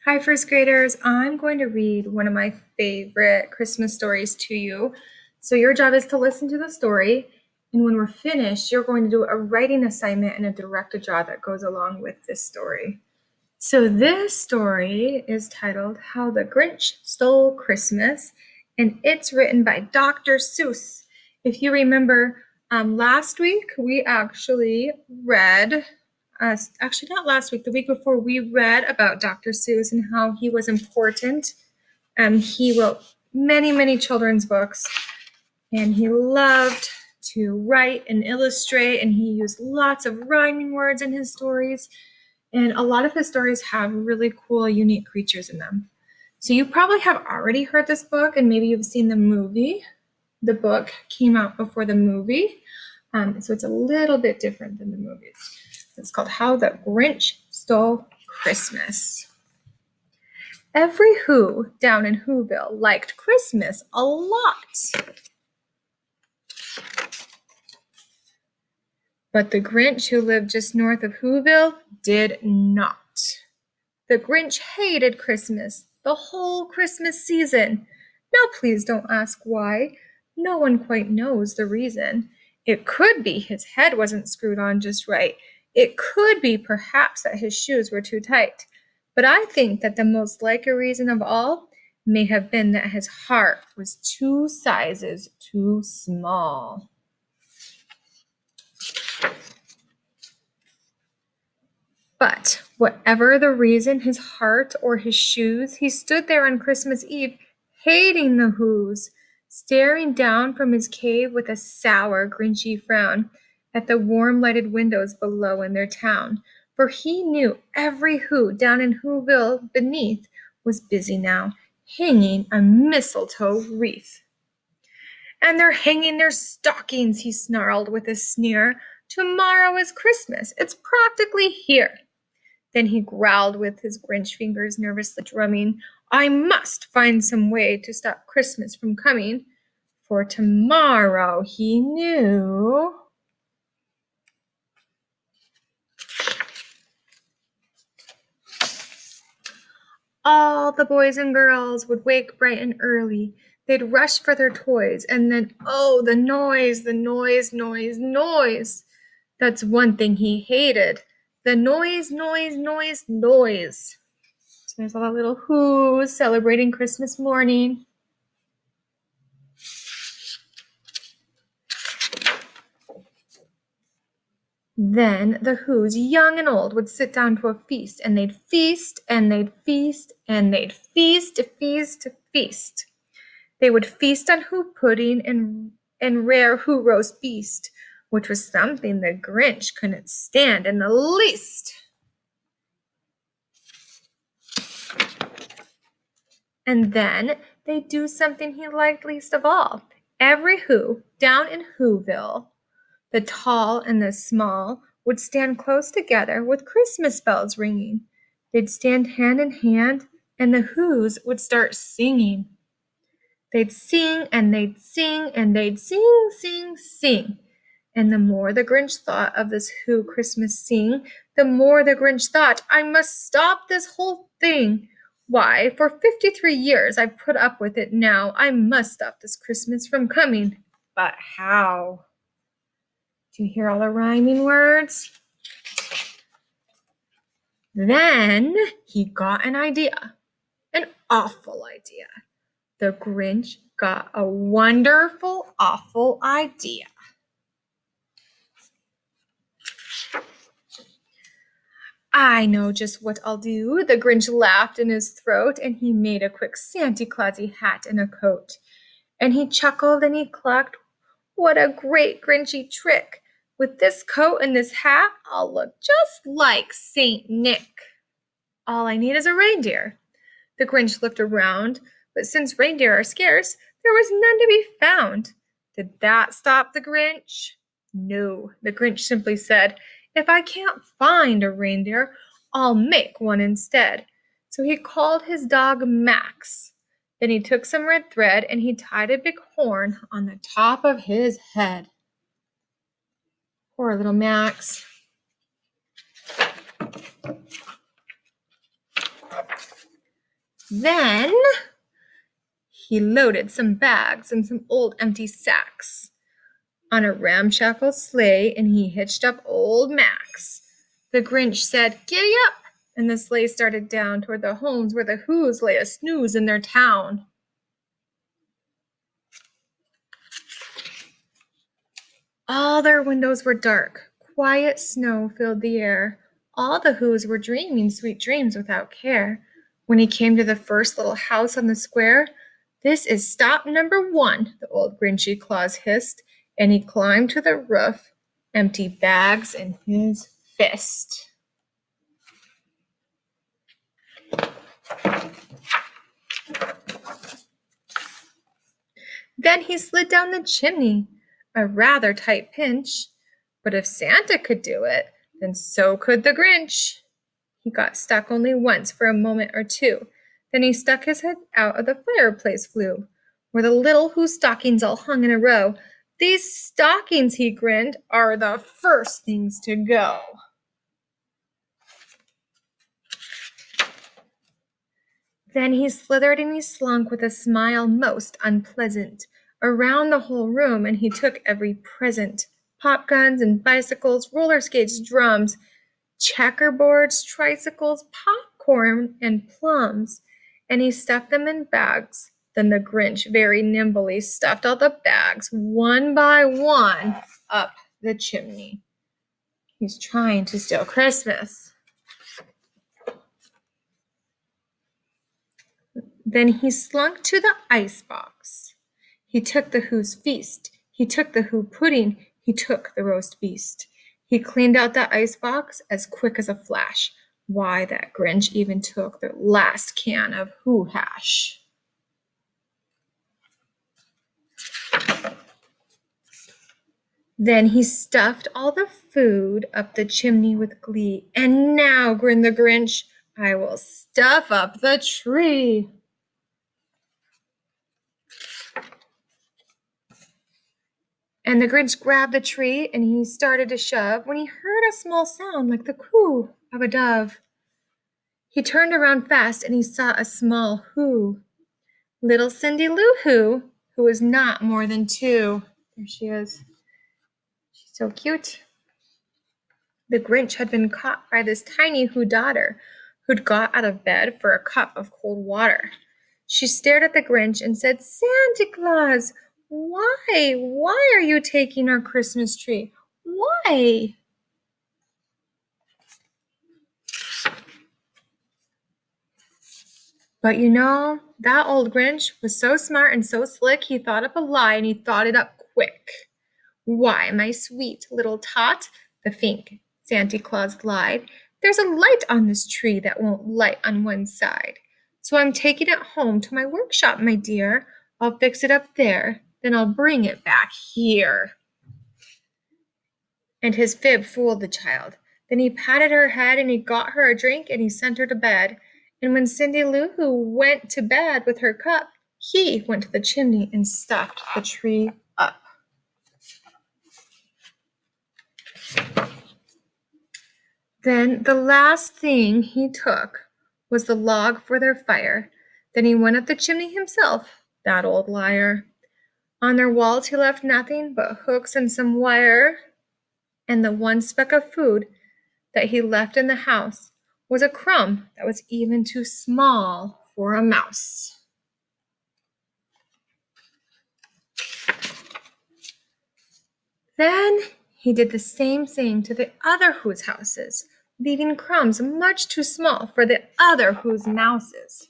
Hi, first graders. I'm going to read one of my favorite Christmas stories to you. So your job is to listen to the story, and when we're finished, you're going to do a writing assignment and a direct-a-draw that goes along with this story. So this story is titled How the Grinch Stole Christmas, and it's written by Dr. Seuss. If you remember, last week we actually read actually not last week, the week before, we read about Dr. Seuss and how he was important. He wrote many, many children's books, and he loved to write and illustrate, and he used lots of rhyming words in his stories. And a lot of his stories have really cool, unique creatures in them. So you probably have already heard this book, and maybe you've seen the movie. The book came out before the movie, so it's a little bit different than the movies. It's called How the Grinch Stole Christmas. Every Who down in Whoville liked Christmas a lot. But the Grinch who lived just north of Whoville did not. The Grinch hated Christmas, the whole Christmas season. Now please don't ask why. No one quite knows the reason. It could be his head wasn't screwed on just right. It could be perhaps that his shoes were too tight. But I think that the most likely reason of all may have been that his heart was 2 sizes too small. But whatever the reason, his heart or his shoes, he stood there on Christmas Eve, hating the Whos, staring down from his cave with a sour, grinchy frown at the warm lighted windows below in their town, for he knew every Who down in Whoville beneath was busy now, hanging a mistletoe wreath. And they're hanging their stockings, he snarled with a sneer. Tomorrow is Christmas. It's practically here. Then he growled with his Grinch fingers nervously drumming, I must find some way to stop Christmas from coming, for tomorrow, he knew, all the boys and girls would wake bright and early. They'd rush for their toys, and then, oh, the noise, noise, noise. That's one thing he hated. The noise, noise, noise, noise. So there's all the little Who's celebrating Christmas morning. Then the Who's, young and old, would sit down to a feast, and they'd feast, and they'd feast, and they'd feast, feast, feast. They would feast on Who pudding and rare Who roast beast, which was something the Grinch couldn't stand in the least. And then they'd do something he liked least of all. Every Who down in Whoville, the tall and the small, would stand close together with Christmas bells ringing. They'd stand hand in hand, and the Who's would start singing. They'd sing, and they'd sing, and they'd sing, sing, sing. And the more the Grinch thought of this Who Christmas sing, the more the Grinch thought, I must stop this whole thing. Why, for 53 years I've put up with it now. I must stop this Christmas from coming. But how? Do you hear all the rhyming words? Then he got an idea, an awful idea. The Grinch got a wonderful, awful idea. I know just what I'll do. The Grinch laughed in his throat, and he made a quick Santa Clausy hat and a coat. And he chuckled and he clucked, what a great Grinchy trick! With this coat and this hat, I'll look just like Saint Nick. All I need is a reindeer. The Grinch looked around, but since reindeer are scarce, there was none to be found. Did that stop the Grinch? No, the Grinch simply said, if I can't find a reindeer, I'll make one instead. So he called his dog Max. Then he took some red thread and he tied a big horn on the top of his head. Poor little Max. Then he loaded some bags and some old empty sacks on a ramshackle sleigh, and he hitched up old Max. The Grinch said, "Giddy up!" and the sleigh started down toward the homes where the Who's lay a snooze in their town. All their windows were dark. Quiet snow filled the air. All the Who's were dreaming sweet dreams without care. When he came to the first little house on the square, "This is stop number 1, the old Grinchy Claus hissed, and he climbed to the roof, empty bags in his fist. Then he slid down the chimney, a rather tight pinch. But if Santa could do it, then so could the Grinch. He got stuck only once for a moment or two. Then he stuck his head out of the fireplace flue, where the little Who's stockings all hung in a row. "These stockings," he grinned, "are the first things to go." Then he slithered and he slunk with a smile most unpleasant around the whole room, and he took every present: pop guns and bicycles, roller skates, drums, checkerboards, tricycles, popcorn, and plums, and he stuffed them in bags. Then the Grinch very nimbly stuffed all the bags, one by one, up the chimney. He's trying to steal Christmas. Then he slunk to the icebox. He took the Who's feast. He took the Who pudding. He took the roast beast. He cleaned out the icebox as quick as a flash. Why, that Grinch even took the last can of Who hash. Then he stuffed all the food up the chimney with glee. "And now," grinned the Grinch, "I will stuff up the tree." And the Grinch grabbed the tree and he started to shove when he heard a small sound like the coo of a dove. He turned around fast and he saw a small Who. Little Cindy Lou Who was not more than 2. There she is. She's so cute. The Grinch had been caught by this tiny Who daughter who'd got out of bed for a cup of cold water. She stared at the Grinch and said, "Santa Claus, why are you taking our Christmas tree? Why?" But you know, that old Grinch was so smart and so slick, he thought up a lie and he thought it up quick. "Why, my sweet little tot," the fink Santa Claus lied, "there's a light on this tree that won't light on one side. So I'm taking it home to my workshop, my dear. I'll fix it up there, then I'll bring it back here." And his fib fooled the child. Then he patted her head and he got her a drink and he sent her to bed. And when Cindy Lou Who went to bed with her cup, he went to the chimney and stuffed the tree up. Then the last thing he took was the log for their fire. Then he went up the chimney himself, that old liar. On their walls he left nothing but hooks and some wire, and the one speck of food that he left in the house was a crumb that was even too small for a mouse. Then he did the same thing to the other Who's houses, leaving crumbs much too small for the other Who's mouses.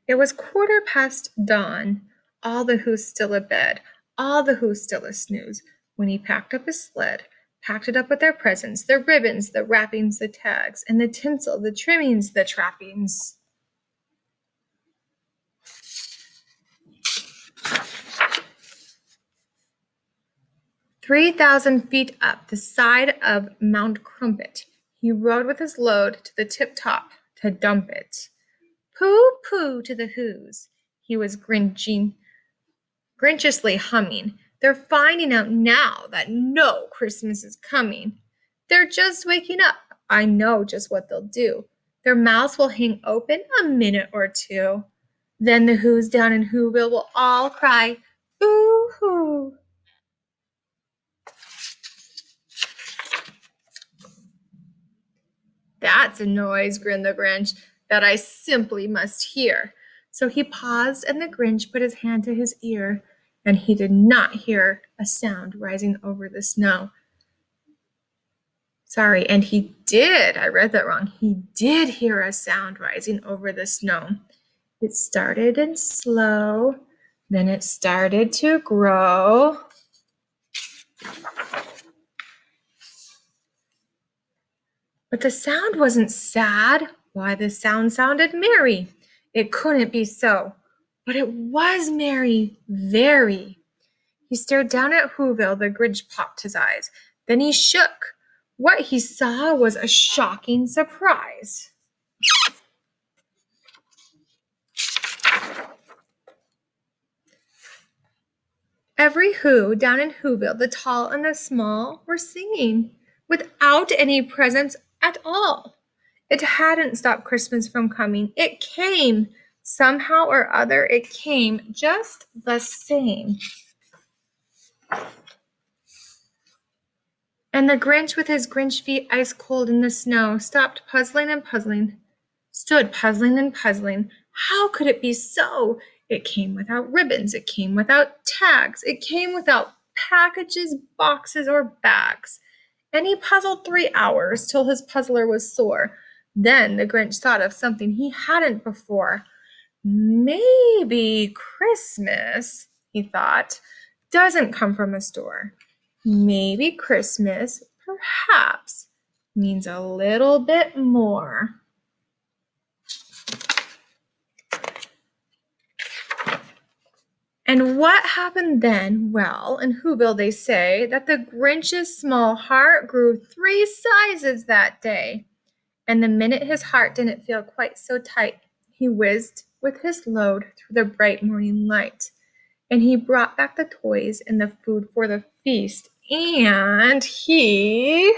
It was 1/4 dawn, all the Who's still abed, all the Who's still a-snooze, when he packed up his sled, packed it up with their presents, the ribbons, the wrappings, the tags, and the tinsel, the trimmings, the trappings. 3,000 feet up the side of Mount Crumpet, he rode with his load to the tip-top to dump it. "Pooh, pooh," to the Who's. He was grinchiously humming. "They're finding out now that no Christmas is coming. They're just waking up. I know just what they'll do. Their mouths will hang open a minute or two. Then the Who's down in Whoville will all cry, boo-hoo. That's a noise, grinned the Grinch, that I simply must hear. So he paused, and the Grinch put his hand to his ear, and he did not hear a sound rising over the snow. Sorry, and he did. I read that wrong. He did hear a sound rising over the snow. It started in slow, then it started to grow. But the sound wasn't sad. Why, the sound sounded merry. It couldn't be so. But it was merry, very. He stared down at Whoville. The Grinch popped his eyes. Then he shook. What he saw was a shocking surprise. Every Who down in Whoville, the tall and the small, were singing without any presents at all. It hadn't stopped Christmas from coming. It came. Somehow or other, it came just the same. And the Grinch, with his Grinch feet ice cold in the snow, stopped puzzling and puzzling, stood puzzling and puzzling. How could it be so? It came without ribbons. It came without tags. It came without packages, boxes, or bags. And he puzzled 3 hours till his puzzler was sore. Then the Grinch thought of something he hadn't before. Maybe Christmas, he thought, doesn't come from a store. Maybe Christmas, perhaps, means a little bit more. And what happened then? Well, in Whoville they say that the Grinch's small heart grew 3 sizes that day. And the minute his heart didn't feel quite so tight, he whizzed with his load through the bright morning light. And he brought back the toys and the food for the feast. And he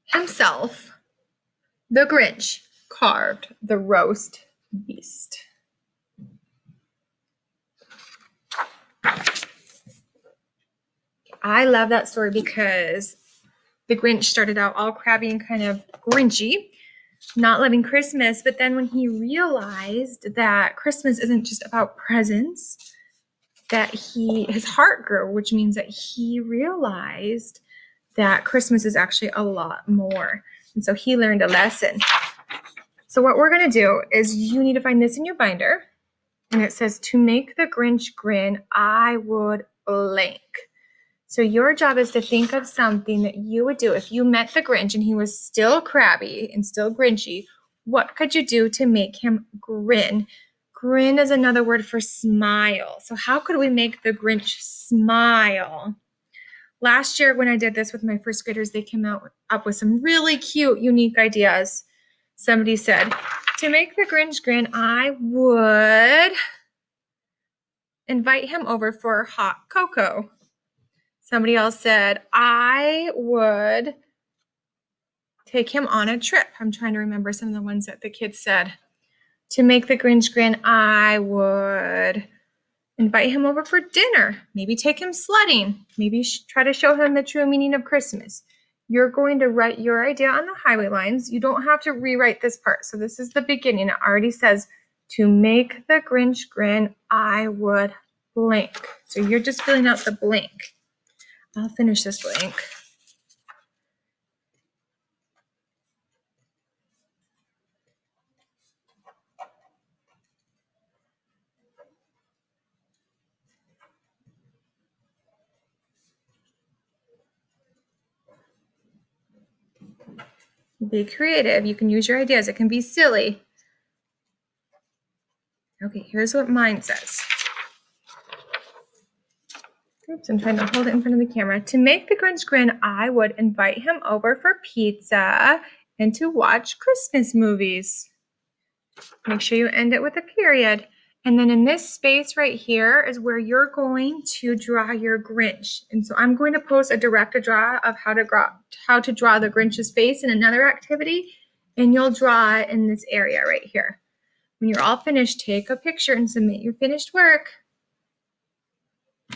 himself, the Grinch, carved the roast beast. I love that story because the Grinch started out all crabby and kind of grinchy, not loving Christmas, but then when he realized that Christmas isn't just about presents, that his heart grew, which means that he realized that Christmas is actually a lot more. And so he learned a lesson. So what we're going to do is you need to find this in your binder. And it says, to make the Grinch grin, I would blank. So your job is to think of something that you would do if you met the Grinch and he was still crabby and still grinchy. What could you do to make him grin? Grin is another word for smile. So how could we make the Grinch smile? Last year when I did this with my first graders, they came up with some really cute, unique ideas. Somebody said, to make the Grinch grin, I would invite him over for hot cocoa. Somebody else said, I would take him on a trip. I'm trying to remember some of the ones that the kids said. To make the Grinch grin, I would invite him over for dinner. Maybe take him sledding. Maybe try to show him the true meaning of Christmas. You're going to write your idea on the highway lines. You don't have to rewrite this part. So this is the beginning. It already says, to make the Grinch grin, I would blank. So you're just filling out the blank. I'll finish this blank. Be creative. You can use your ideas. It can be silly. Okay, here's what mine says. Oops, I'm trying to hold it in front of the camera. To make the Grinch grin, I would invite him over for pizza and to watch Christmas movies. Make sure you end it with a period. And then in this space right here is where you're going to draw your Grinch. And so I'm going to post a direct draw of how to draw the Grinch's face in another activity, and you'll draw it in this area right here. When you're all finished, take a picture and submit your finished work.